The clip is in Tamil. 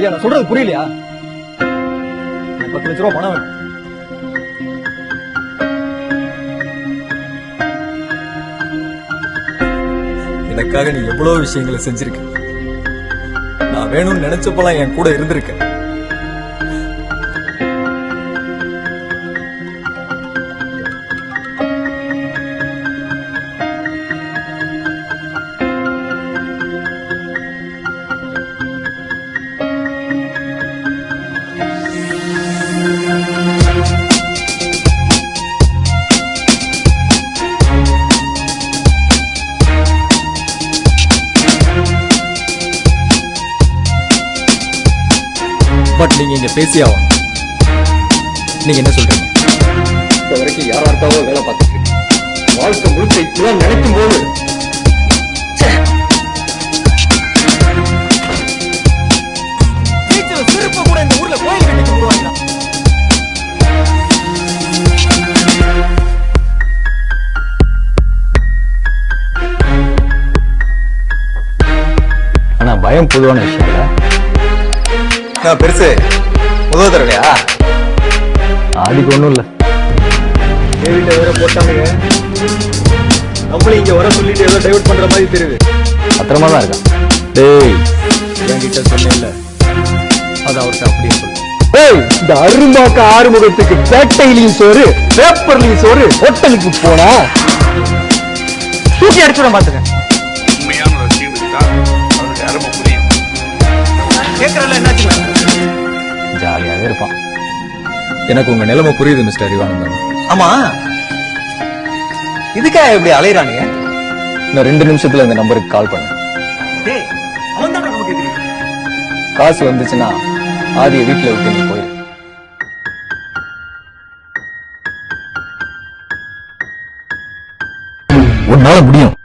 ஐயா நான் சொல்றது புரியலையா? 10 லட்ச ரூபா பணம் வேணும். எனக்காக நீ எவ்வளவு விஷயங்களை செஞ்சிருக்க. நான் வேணும்னு நினைச்சப்பெல்லாம் என் கூட இருந்திருக்க. பட் நீங்க இங்க பேசியாவும் நீங்க என்ன சொல்றீங்க? இப்ப வரைக்கும் யாராருக்காவோ வேலை பார்த்துட்டு இருக்கீங்க. வாழ்க்கை முழுக்க இப்பதான் நினைக்கும் போது சிறப்பு கூட இந்த ஊர்ல கோயில் கட்டி போடுவாங்க. ஆனா பயம் பொதுவான விஷயம் இல்ல. பெருசு முதல் தரலையா? ஆடிக்கு ஒண்ணும் இல்ல. வீட்டை வேற போட்டாங்க. நம்மளும் இங்க வர சொல்லிட்டு ஏதோ டைவர்ட் பண்ற மாதிரி தெரியுது. பத்திரமா தான் இருக்கான். டேய் என்கிட்ட சொன்னேன்ல, அது அவர்கிட்ட அப்படியே சொல்லு. இந்த அருமாக்க ஆறுமுகத்துக்கு பேட்டையிலையும் சோறு பேப்பர்லயும் சோறு ஹோட்டலுக்கு போனா தூக்கி அடிச்சுட மாட்டேங்க. உண்மையான ரசியம் இருந்தா அவனுக்கு அருமை புரியும். கேட்கறல என்னாச்சு? ஜாலியாவே இருப்பான். எனக்கு உங்க நிலைமை புரியுது மிஸ்டர் அறிவானந்தன். ஆமா, இதுக்காக இப்படி அலையறானுங்க? நான் 2 நிமிஷத்துல இந்த நம்பருக்கு கால் பண்ணேன். காசு வந்துச்சுன்னா ஆதிய வீட்டுல விட்டு நீ போயிரு. உன்னால முடியும்.